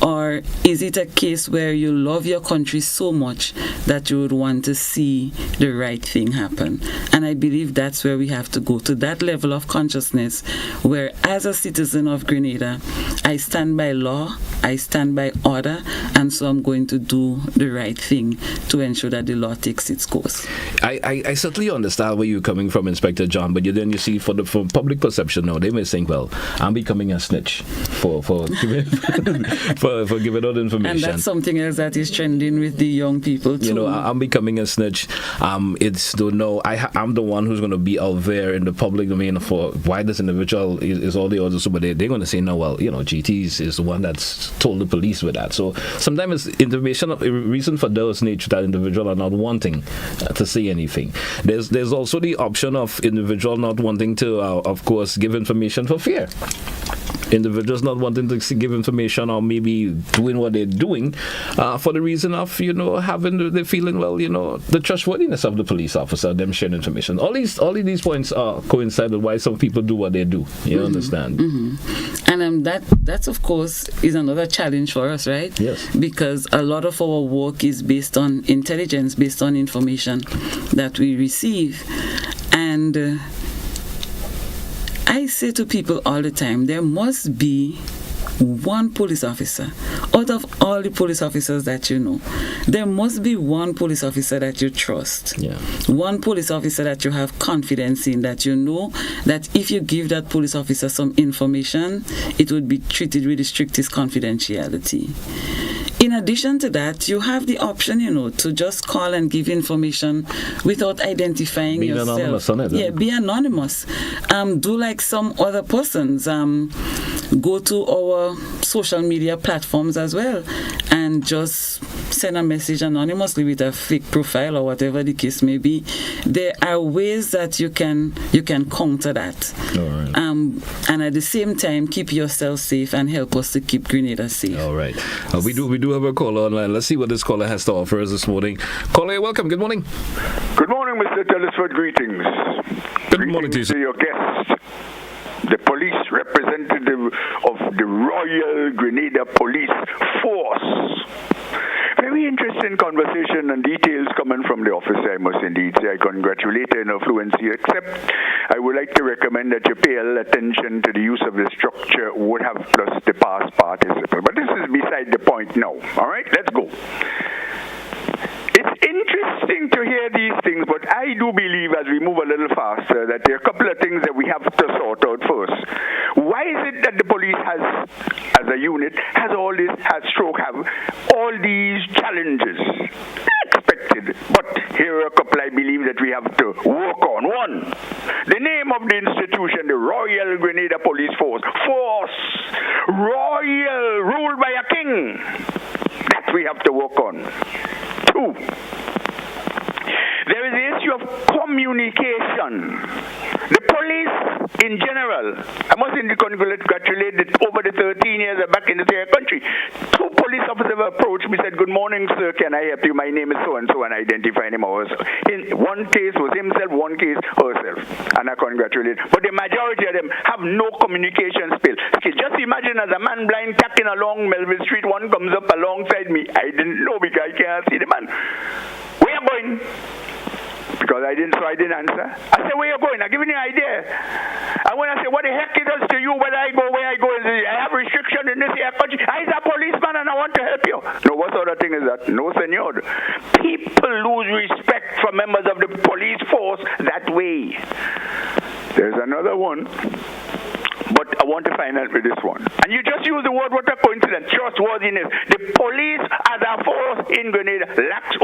Or is it a case where you love your country so much that you would want to see the right thing happen? And I believe that's where we have to go, to that level of consciousness where, as a citizen of Grenada, I stand by law, I stand by order, and so I'm going to do the right thing to ensure that the law takes its course. I certainly understand where you're coming from, Inspector John, but then you see, for public perception now, they may think, well, I'm becoming a snitch for giving for giving out information. And that's something else that is trending with the young people too. You know, I'm becoming a snitch. I'm the one who's going to be out there in the public domain for why this individual is all the others. So, but they're going to say, no, well, you know, GT is the one that's told the police with that. So sometimes it's information, a reason for those nature that individual are not wanting to say anything. There's also the option of individual not wanting to, of course, give information for fear. Individuals not wanting to give information or maybe doing what they're doing for the reason of, you know, having the feeling, well, you know, the trustworthiness of the police officer, them sharing information. All of these points coincide with why some people do what they do. You understand? Mm-hmm. And that's of course is another challenge for us, right? Yes. Because a lot of our work is based on intelligence, based on information that we receive. And I say to people all the time, there must be one police officer out of all the police officers that you know. There must be one police officer that you trust. Yeah. One police officer that you have confidence in, that you know that if you give that police officer some information, it would be treated with the strictest confidentiality. In addition to that, you have the option, you know, to just call and give information without identifying yourself. Anonymous on it, yeah, be anonymous. Do like some other persons. Go to our social media platforms as well and just send a message anonymously with a fake profile or whatever the case may be. There are ways that you can counter that. All right. And at the same time, keep yourself safe and help us to keep Grenada safe. All right. We do have a caller online. Let's see what this caller has to offer us this morning. Caller, welcome. Good morning. Good morning, Mr. Telesford. Greetings. Good morning to you, to your guest, the police representative of the Royal Grenada Police Force. Very interesting conversation and details coming from the officer, I must indeed say. I congratulate her in her fluency, except I would like to recommend that you pay a little attention to the use of the structure would have plus the past participle. But this is beside the point now. All right, let's go. It's interesting to hear these things, but I do believe as we move a little faster that there are a couple of things that we have to sort out first. Why is it that the police has, as a unit, have all these challenges? Expected. But here are a couple I believe that we have to work on. One, the name of the institution, the Royal Grenada Police Force. Royal, ruled by a king. That we have to work on. Two, there is the issue of communication. The police in general, I must congratulate that over the 13 years back in the country, two police officers approached me and said, "Good morning, sir, can I help you? My name is so-and-so," and identified him also. In one case was himself, one case herself, and I congratulate. But the majority of them have no communication skill. Just imagine as a man blind tacking along Melville Street, one comes up alongside me. I didn't know because I can't see the man. Where you going? Because I didn't answer. I said, "Where you going?" I'm giving you an idea. And when I say, "What the heck it does to you whether I go where I go? I have restriction in this here country. I'm a policeman and I want to help you." No, what sort of thing is that? No, senor. People lose respect for members of the police force that way. There's another one. But I want to find out with this one. And you just use the word, what a coincidence, trustworthiness. The police as a force in Grenada lacks.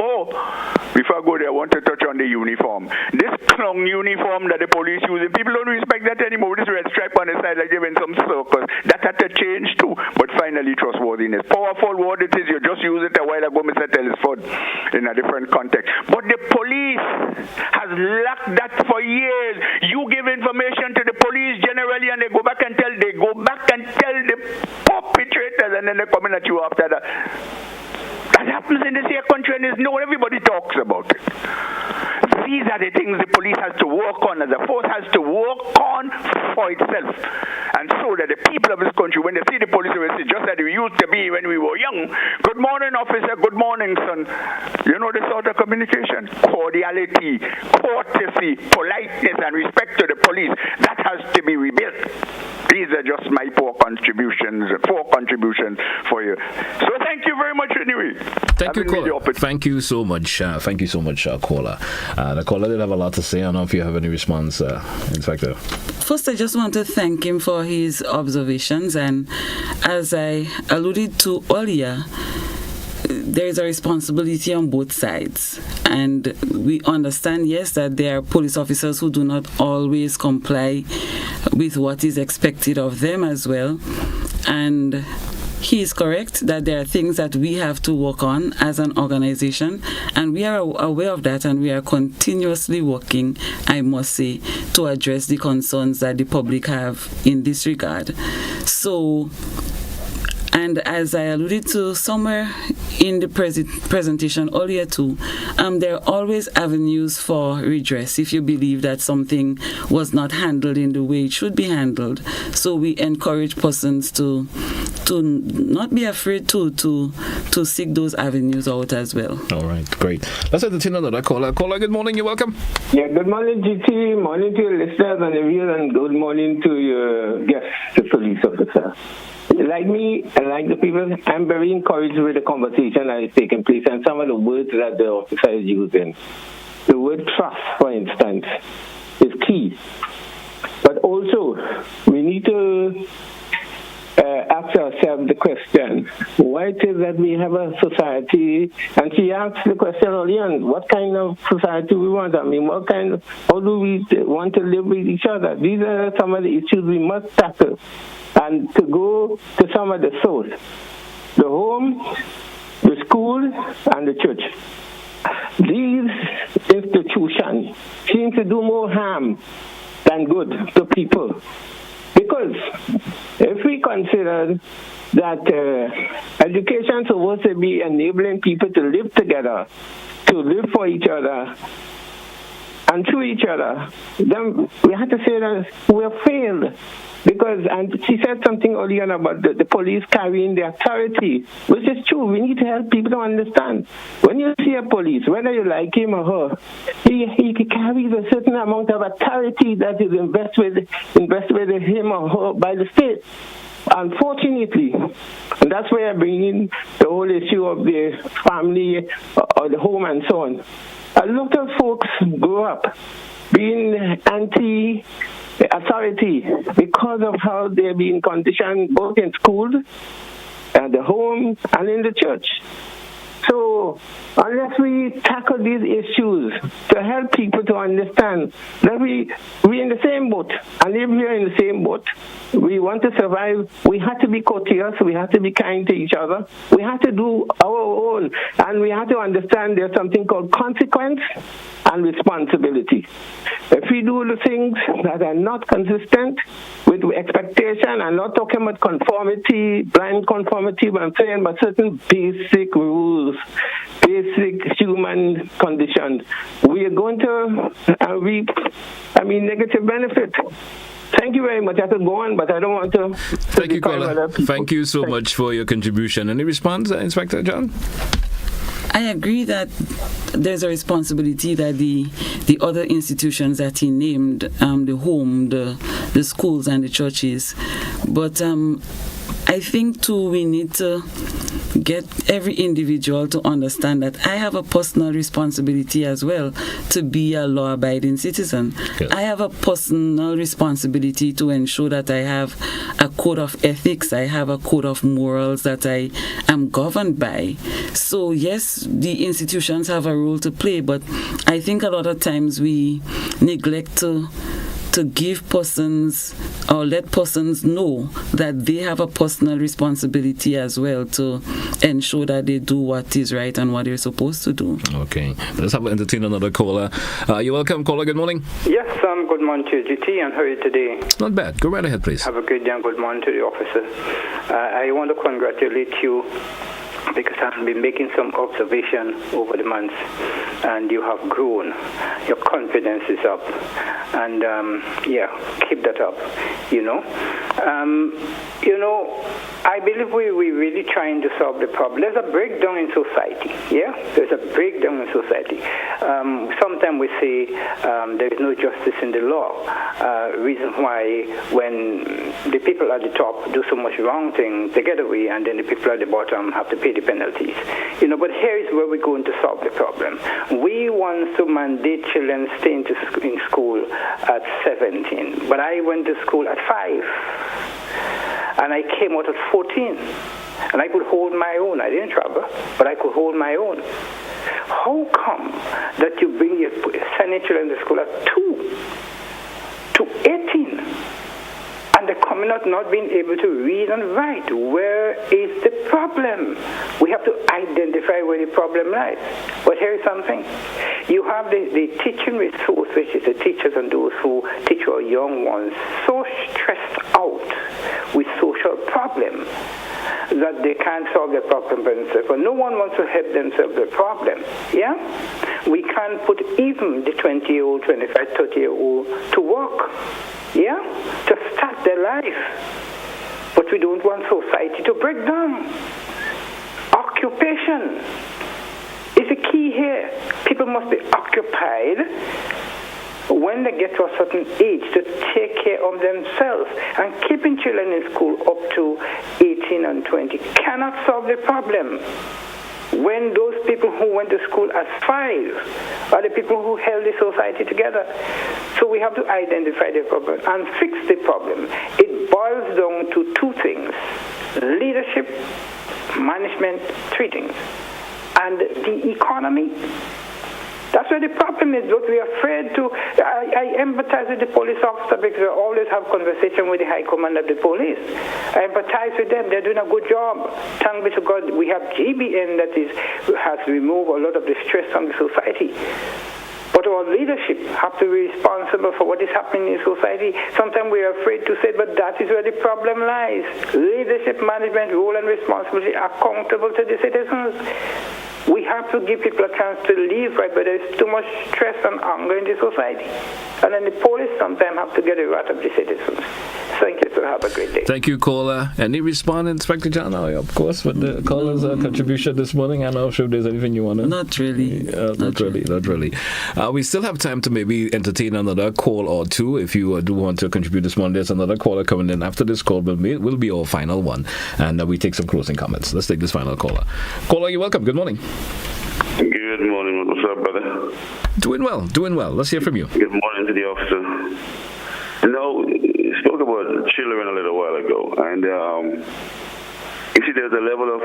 Before I go there, I want to touch on the uniform. This clown uniform that the police using, people don't respect that anymore. This red stripe on the side like they're in some circus. That had to change too. But finally, trustworthiness. Powerful word it is. You just used it a while ago, Mr. Telesford, in a different context. But the police has lacked that for years. You give information to the police generally, and they go back and tell the perpetrators, and then they come in at you after that. That happens in this here country, and everybody talks about it. These are the things the police has to work on, as a force has to work on for itself. And so that the people of this country, when they see the police, they say, just as we used to be when we were young, good morning, officer, good morning, son. You know the sort of communication, cordiality, courtesy, politeness, and respect to the police. That has to be rebuilt. These are just my four contributions for you. So thank you very much anyway. Thank you, caller. Thank you so much. Caller. The caller did have a lot to say. I don't know if you have any response, Inspector. First, I just want to thank him for his observations. And as I alluded to earlier, there is a responsibility on both sides. And we understand, yes, that there are police officers who do not always comply with what is expected of them as well. And he is correct that there are things that we have to work on as an organization, and we are aware of that, and we are continuously working, I must say, to address the concerns that the public have in this regard. So, and as I alluded to somewhere in the presentation earlier too, there are always avenues for redress if you believe that something was not handled in the way it should be handled. So we encourage persons to not be afraid to seek those avenues out as well. All right, great. Let's entertain another caller. Caller, good morning. You're welcome. Yeah, good morning, GT. Morning to your listeners and the viewers, and good morning to your guests, the police officer. Like me and like the people, I'm very encouraged with the conversation that is taking place and some of the words that the officer is using. The word trust, for instance, is key. But also, we need to ask ourselves the question, why it is that we have a society, and she asked the question earlier on, what kind of society we want? I mean, how do we want to live with each other? These are some of the issues we must tackle. And to go to some of the source, the home, the school, and the church. These institutions seem to do more harm than good to people. Because if we consider that education is supposed to be enabling people to live together, to live for each other, and to each other, then we have to say that we have failed. Because, and she said something earlier about the police carrying the authority, which is true. We need to help people to understand. When you see a police, whether you like him or her, he carries a certain amount of authority that is invested in him or her by the state. Unfortunately, and that's where I bring in the whole issue of the family or the home and so on. A lot of folks grow up being anti-authority because of how they're being conditioned both in schools, at the home, and in the church. So, unless we tackle these issues to help people to understand that we're in the same boat, and if we're in the same boat, we want to survive, we have to be courteous, we have to be kind to each other, we have to do our own, and we have to understand there's something called consequence and responsibility. If we do the things that are not consistent with expectation, I'm not talking about conformity, blind conformity, but I'm saying about certain basic rules, basic human conditions, we are going to reap, negative benefit. Thank you very much. I could go on, but I don't want to. Thank you, caller. Thank you so much for your contribution. Any response, Inspector John? I agree that there's a responsibility that the other institutions that he named, the home, the schools, and the churches. But I think too we need to get every individual to understand that I have a personal responsibility as well to be a law-abiding citizen. Yes. I have a personal responsibility to ensure that I have a code of ethics, I have a code of morals that I am governed by. So yes, the institutions have a role to play, but I think a lot of times we neglect to give persons or let persons know that they have a personal responsibility as well to ensure that they do what is right and what they're supposed to do. Okay, let's have entertain another caller. You're welcome, caller. Good morning. Yes, good morning to you, GT, and how are you today? Not bad. Go right ahead, please. Have a good day and good morning to the officer. I want to congratulate you because I've been making some observation over the months, and you have grown. Your confidence is up, and keep that up. I believe we're really trying to solve the problem. There's a breakdown in society. Yeah, there's a breakdown in society. Sometimes we say there is no justice in the law. Reason why when the people at the top do so much wrong thing, they get away, and then the people at the bottom have to pay the penalties. But here is where we're going to solve the problem. We want to mandate children stay in school at 17, but I went to school at 5, and I came out at 14, and I could hold my own. I didn't travel, but I could hold my own. How come that you send your children to school at 2 to 18? And they're coming out not being able to read and write. Where is the problem? We have to identify where the problem lies. But here is something. You have the teaching resource, which is the teachers and those who teach our young ones, so stressed out with social problems that they can't solve the problem by themselves. But no one wants to help themselves with the problem. Yeah? We can't put even the 20-year-old, 25, 30-year-old to work. Yeah? To start their life. But we don't want society to break down. Occupation is the key here. People must be occupied when they get to a certain age to take care of themselves. And keeping children in school up to 18 and 20 cannot solve the problem. When those people who went to school at 5 are the people who held the society together. So we have to identify the problem and fix the problem. It boils down to 2 things: leadership, management, 3 things, and the economy. That's where the problem is. But we are afraid to. I empathize with the police officer because I always have conversation with the high command of the police. I empathize with them. They're doing a good job. Thank be to God, we have GBN that has removed a lot of the stress from the society. But our leadership have to be responsible for what is happening in society. Sometimes we are afraid to say, but that is where the problem lies. Leadership, management, role and responsibility are accountable to the citizens. We have to give people a chance to live, right? But there's too much stress and anger in the society. And then the police sometimes have to get the wrath of the citizens. Thank you, sir. Have a great day. Thank you, caller. Any response, Inspector John? Of course, with the caller's contribution this morning. I'm not sure if there's anything you want to... Not really. Not really. We still have time to maybe entertain another call or 2 if you do want to contribute this morning. There's another caller coming in after this call, but will be our final one. And we take some closing comments. Let's take this final caller. Caller, you're welcome. Good morning. Good morning. What's up, brother? Doing well. Let's hear from you. Good morning to the officer. You spoke about children a little while ago, and you see there's a level of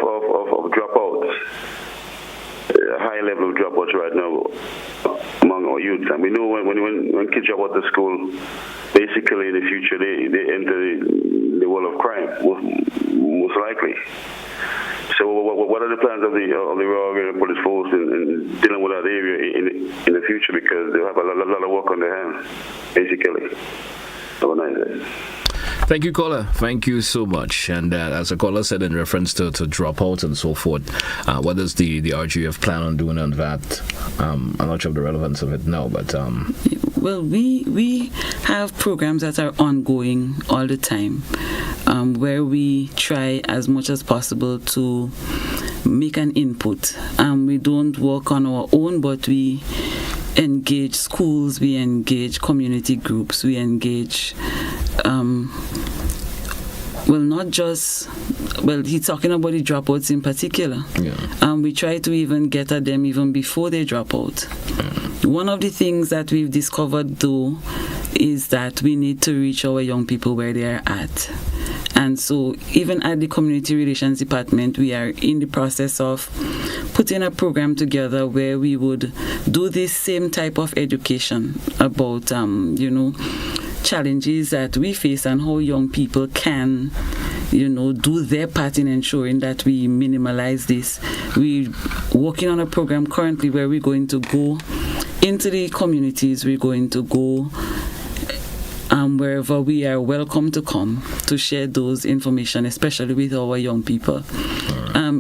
dropouts, a high level of dropouts right now among our youth. And we know when kids drop out of school, basically in the future they enter the world of crime, most likely. So what are the plans of the Royal Police Force in dealing with that area in the future? Because they have a lot of work on their hands, basically. Have a nice day. Thank you, caller. Thank you so much. And as the caller said in reference to dropouts and so forth, what is the RGPF plan on doing on that? I'm not sure of the relevance of it now, but... Well, we have programs that are ongoing all the time, where we try as much as possible to make an input. We don't work on our own, but we engage schools, we engage community groups, we engage well, not just, well, he's talking about the dropouts in particular. We try to even get at them even before they drop out. One of the things that we've discovered, though, is that we need to reach our young people where they are at. And so even at the Community Relations Department, we are in the process of putting a program together where we would do this same type of education about, challenges that we face and how young people can, do their part in ensuring that we minimize this. We're working on a program currently where we're going to go into the communities, we're going to go wherever we are welcome to come to share those information, especially with our young people.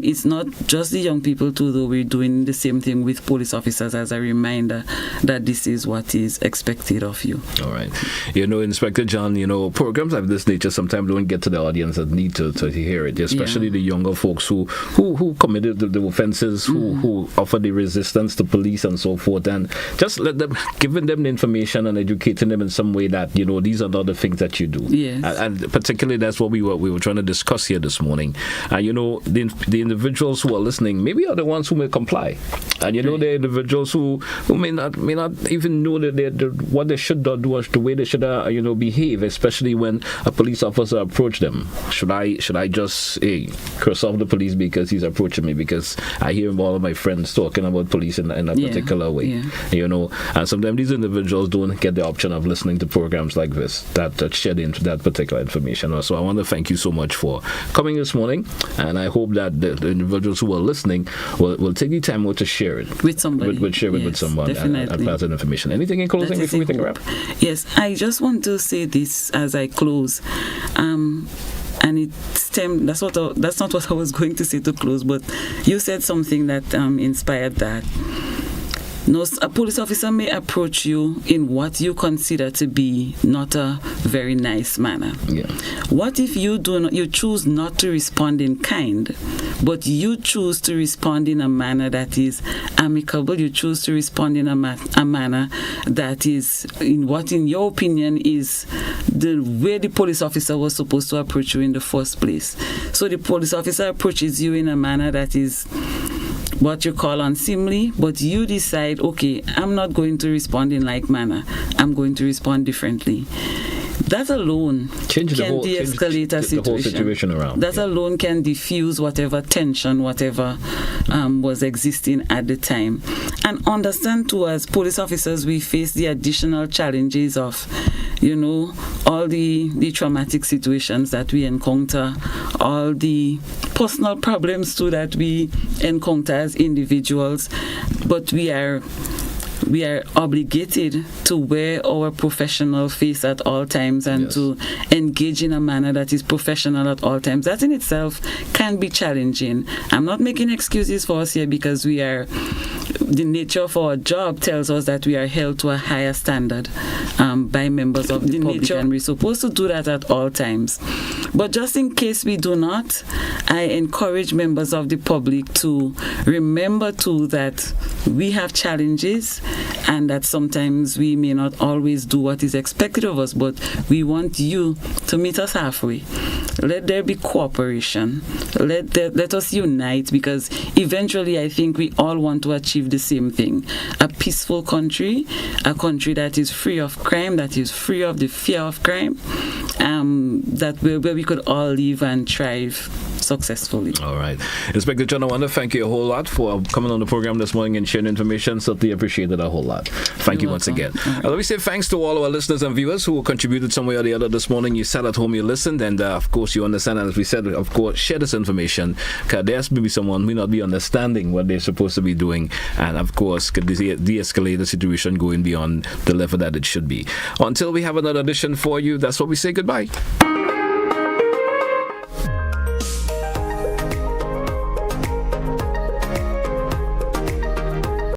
It's not just the young people too, though. We're doing the same thing with police officers as a reminder that this is what is expected of you. All right. Inspector John, programs of this nature sometimes don't get to the audience that need to hear it, especially the younger folks who committed the offenses, who offer the resistance to police and so forth, and just giving them the information and educating them in some way that, these are not the things that you do. Yes. And particularly that's what we were trying to discuss here this morning. The individuals who are listening maybe are the ones who may comply, and the individuals who may not even know that what they should do or the way they should behave, especially when a police officer approach them. Should I just curse off the police because he's approaching me, because I hear all of my friends talking about police in a particular way, and sometimes these individuals don't get the option of listening to programs like this that share that particular information. So I want to thank you so much for coming this morning, and I hope that the individuals who are listening will take the time to share it with somebody. Share it with someone and pass that information. Anything in closing before we take a wrap? Yes, I just want to say this as I close. And it stemmed, that's not what I was going to say to close, but you said something that inspired that. No, a police officer may approach you in what you consider to be not a very nice manner. Yeah. What if you choose not to respond in kind, but you choose to respond in a manner that is amicable? You choose to respond in a manner that is in your opinion is the way the police officer was supposed to approach you in the first place. So the police officer approaches you in a manner that is what you call unseemly, but you decide, okay, I'm not going to respond in like manner. I'm going to respond differently. That alone can de-escalate a situation. The whole situation around. That alone can diffuse whatever tension, whatever was existing at the time. And understand too, as police officers, we face the additional challenges of, all the traumatic situations that we encounter, all the personal problems too that we encounter as individuals, but we are obligated to wear our professional face at all times and to engage in a manner that is professional at all times. That in itself can be challenging. I'm not making excuses for us here, because the nature of our job tells us that we are held to a higher standard by members of the public, and we're supposed to do that at all times. But just in case we do not, I encourage members of the public to remember too that we have challenges, and that sometimes we may not always do what is expected of us, but we want you to meet us halfway. Let there be cooperation. Let us unite, because eventually I think we all want to achieve the same thing. A peaceful country, a country that is free of crime, that is free of the fear of crime, where we could all live and thrive successfully. All right. Inspector John, I want to thank you a whole lot for coming on the program this morning and sharing information. Certainly appreciate it a whole lot. Thank you once again. Let me say thanks to all our listeners and viewers who contributed some way or the other this morning. You sat at home, you listened, and of course you understand, and as we said, of course, share this information, because there's maybe someone who may not be understanding what they're supposed to be doing, and of course could de-escalate the situation going beyond the level that it should be. Until we have another edition for you, that's what we say goodbye.